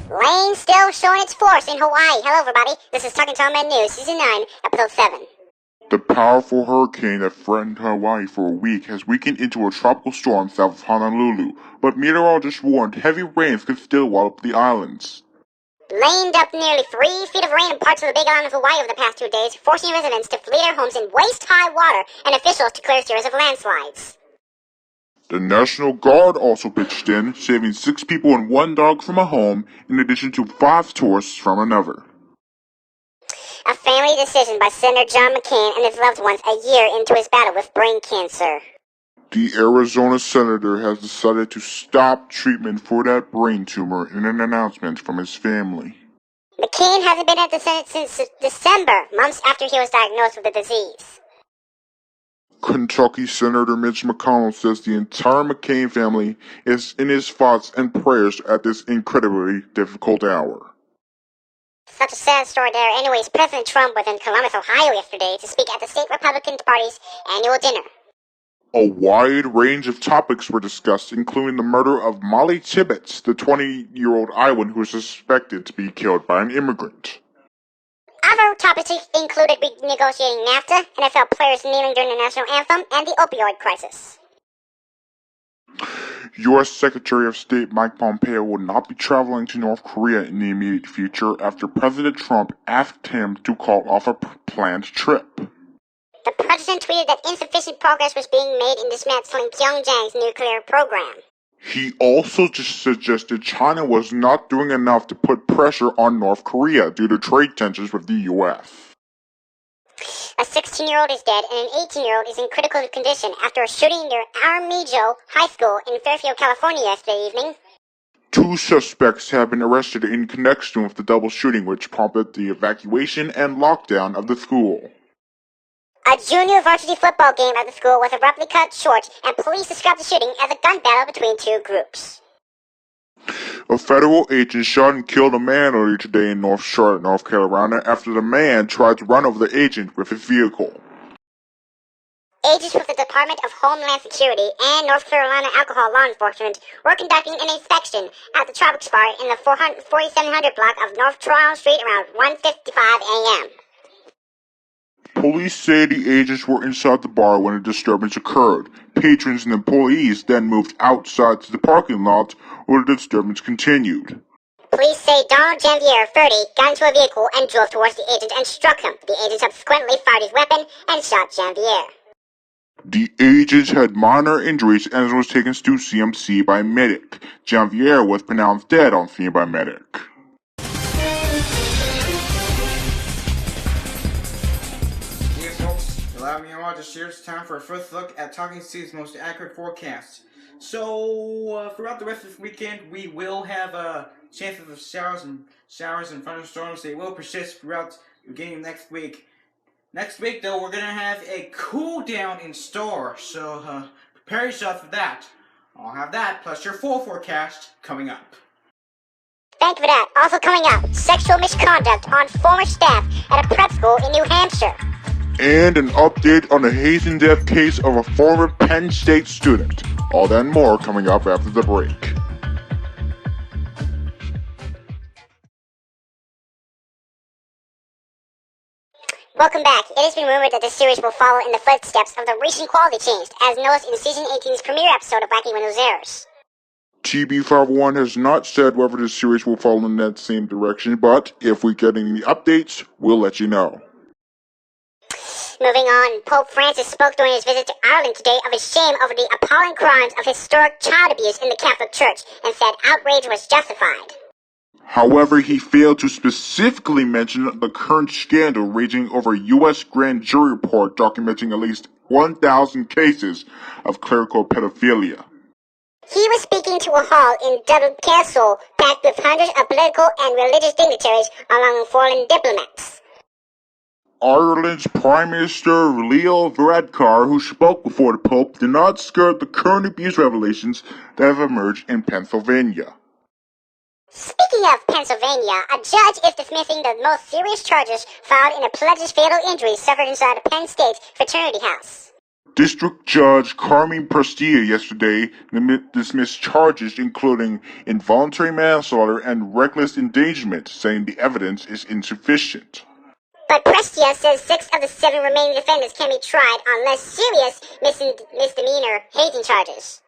Rain still showing its force in Hawaii. Hello everybody, this is Talking Tom Man News, Season 9, Episode 7. The powerful hurricane that threatened Hawaii for a week has weakened into a tropical storm south of Honolulu, but meteorologists warned heavy rains could still wallop the islands. Rained up nearly 3 feet of rain in parts of the Big Island of Hawaii over the past 2 days, forcing residents to flee their homes in waist-high water and officials to clear a series of landslides. The National Guard also pitched in, saving 6 people and 1 dog from a home, in addition to 5 tourists from another. A family decision by Senator John McCain and his loved ones a year into his battle with brain cancer. The Arizona senator has decided to stop treatment for that brain tumor in an announcement from his family. McCain hasn't been at the Senate since December, months after he was diagnosed with the disease. Kentucky Senator Mitch McConnell says the entire McCain family is in his thoughts and prayers at this incredibly difficult hour. Such a sad story there. Anyways, President Trump was in Columbus, Ohio yesterday to speak at the state Republican Party's annual dinner. A wide range of topics were discussed, including the murder of Molly Tibbetts, the 20-year-old Iowan who was suspected to be killed by an immigrant. Other topics included renegotiating NAFTA, NFL players kneeling during the national anthem, and the opioid crisis. U.S. Secretary of State Mike Pompeo will not be traveling to North Korea in the immediate future after President Trump asked him to call off a planned trip. The president tweeted that insufficient progress was being made in dismantling Pyongyang's nuclear program. He also just suggested China was not doing enough to put pressure on North Korea due to trade tensions with the U.S. A 16-year-old is dead and an 18-year-old is in critical condition after a shooting near Armijo High School in Fairfield, California yesterday evening. 2 suspects have been arrested in connection with the double shooting, which prompted the evacuation and lockdown of the school. A junior varsity football game at the school was abruptly cut short, and police described the shooting as a gun battle between 2 groups. A federal agent shot and killed a man earlier today in North Charlotte, North Carolina, after the man tried to run over the agent with his vehicle. Agents with the Department of Homeland Security and North Carolina Alcohol Law Enforcement were conducting an inspection at the Tropics Bar in the 4700 block of North Charles Street around 1:55 a.m. Police say the agents were inside the bar when a disturbance occurred. Patrons and employees then moved outside to the parking lot where the disturbance continued. Police say Donald Janvier, 30, got into a vehicle and drove towards the agent and struck him. The agent subsequently fired his weapon and shot Janvier. The agents had minor injuries and was taken to CMC by medic. Janvier was pronounced dead on scene by medic. Allow me to share it's time for a first look at Talking City's most accurate forecast. So, throughout the rest of this weekend, we will have chances of showers and thunderstorms. They will persist throughout the beginning of next week. Next week, though, we're going to have a cool down in store, so prepare yourself for that. I'll have that, plus your full forecast, coming up. Thank you for that. Also coming up, sexual misconduct on former staff at a prep school in New Hampshire. And an update on the hazing death case of a former Penn State student. All that and more coming up after the break. Welcome back. It has been rumored that the series will follow in the footsteps of the recent quality change, as noticed in Season 18's premiere episode of Wacky Windows airs. TB501 has not said whether the series will follow in that same direction, but if we get any updates, we'll let you know. Moving on, Pope Francis spoke during his visit to Ireland today of his shame over the appalling crimes of historic child abuse in the Catholic Church and said outrage was justified. However, he failed to specifically mention the current scandal raging over a U.S. grand jury report documenting at least 1,000 cases of clerical pedophilia. He was speaking to a hall in Dublin Castle packed with hundreds of political and religious dignitaries along with foreign diplomats. Ireland's Prime Minister Leo Varadkar, who spoke before the Pope, did not skirt the current abuse revelations that have emerged in Pennsylvania. Speaking of Pennsylvania, a judge is dismissing the most serious charges filed in a pledge's fatal injury suffered inside a Penn State fraternity house. District Judge Carmen Prestilla yesterday dismissed charges including involuntary manslaughter and reckless endangerment, saying the evidence is insufficient. But Prestia says 6 of the 7 remaining defendants can be tried on less serious misdemeanor hazing charges.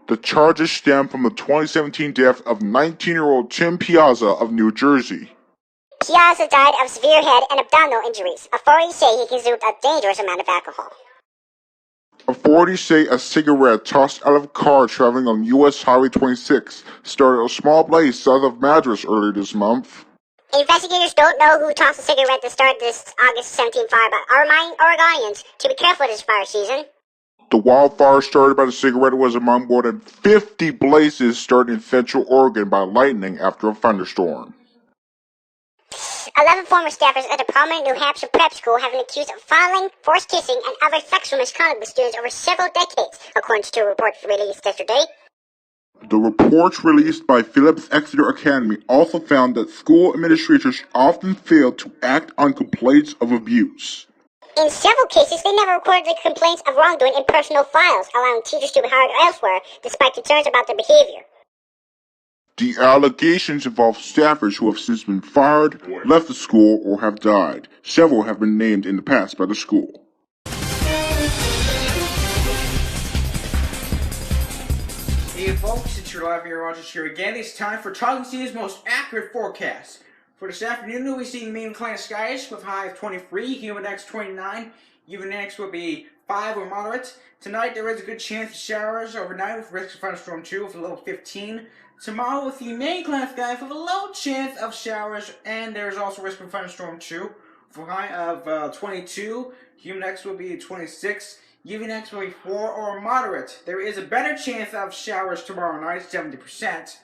The charges stem from the 2017 death of 19-year-old Tim Piazza of New Jersey. Piazza died of severe head and abdominal injuries. Authorities say he consumed a dangerous amount of alcohol. Authorities say a cigarette tossed out of a car traveling on U.S. Highway 26 started a small blaze south of Madras earlier this month. Investigators don't know who tossed the cigarette that started this August 17 fire, but are reminding Oregonians to be careful this fire season. The wildfire started by the cigarette was among more than 50 blazes started in Central Oregon by lightning after a thunderstorm. 11 former staffers at a prominent New Hampshire prep school have been accused of fondling, forced kissing, and other sexual misconduct with students over several decades, according to a report released yesterday. The report released by Phillips Exeter Academy also found that school administrators often fail to act on complaints of abuse. In several cases, they never recorded the complaints of wrongdoing in personal files, allowing teachers to be hired elsewhere, despite concerns about their behavior. The allegations involve staffers who have since been fired, left the school, or have died. Several have been named in the past by the school. Hey folks, it's your live meteorologist here again. It's time for Talking City's most accurate forecast. For this afternoon, we'll be seeing mainly cloudy skies with high of 23, humid index 29, UV index will be 5 or moderate. Tonight, there is a good chance of showers overnight with risk of thunderstorm 2 with a low of 15. Tomorrow, with the mainly cloudy skies with a low chance of showers, and there's also risk of thunderstorm 2 with a high of 22, humid index will be 26. UV index will be 4 or moderate. There is a better chance of showers tomorrow night, 70%.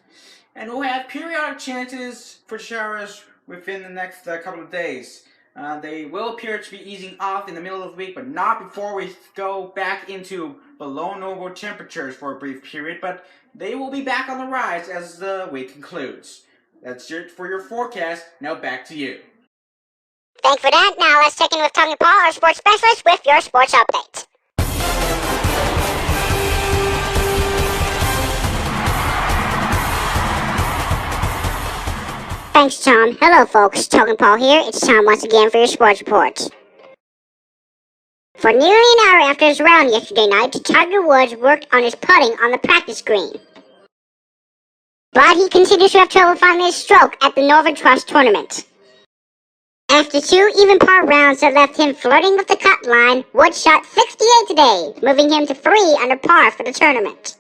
And we'll have periodic chances for showers within the next couple of days. They will appear to be easing off in the middle of the week, but not before we go back into below normal temperatures for a brief period. But they will be back on the rise as the week concludes. That's it for your forecast. Now back to you. Thanks for that. Now let's check in with Talking Paul, our sports specialist, with your sports update. Thanks, Tom. Hello, folks. Talking Paul here. It's time once again for your sports report. For nearly an hour after his round yesterday night, Tiger Woods worked on his putting on the practice green. But he continues to have trouble finding his stroke at the Northern Trust tournament. After 2 even par rounds that left him flirting with the cut line, Woods shot 68 today, moving him to 3 under par for the tournament.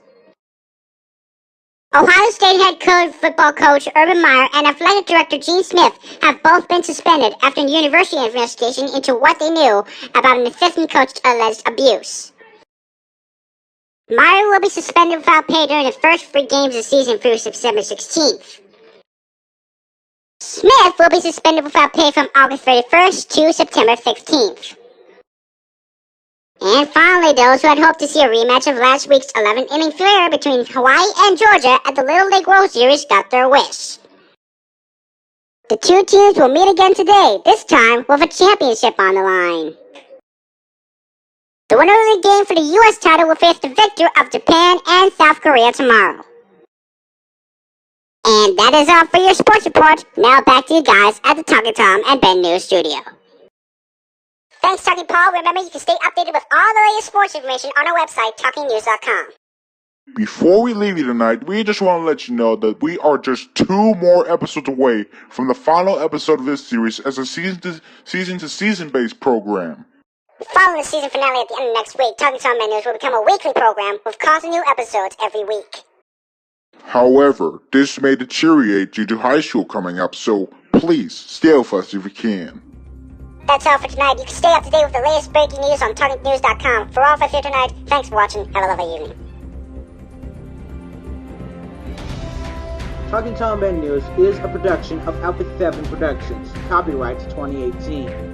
Ohio State head football coach Urban Meyer and athletic director Gene Smith have both been suspended after a university investigation into what they knew about an assistant coach's alleged abuse. Meyer will be suspended without pay during the first 3 games of the season through September 16th. Smith will be suspended without pay from August 31st to September 16th. And finally, those who had hoped to see a rematch of last week's 11-inning thriller between Hawaii and Georgia at the Little League World Series got their wish. The 2 teams will meet again today, this time with a championship on the line. The winner of the game for the U.S. title will face the victor of Japan and South Korea tomorrow. And that is all for your sports report. Now back to you guys at the Talking Tom and Ben News studio. Thanks, Talking Paul. Remember, you can stay updated with all the latest sports information on our website, TalkingNews.com. Before we leave you tonight, we just want to let you know that we are just 2 more episodes away from the final episode of this series as a season-to-season based program. Following the season finale at the end of next week, Talking Tom News will become a weekly program with constant new episodes every week. However, this may deteriorate due to high school coming up, so please stay with us if you can. That's all for tonight. You can stay up to date with the latest breaking news on TalkingNews.com. For all of us here tonight, thanks for watching. Have a lovely evening. Talking Tom Ben News is a production of Alpha 7 Productions. Copyright 2018.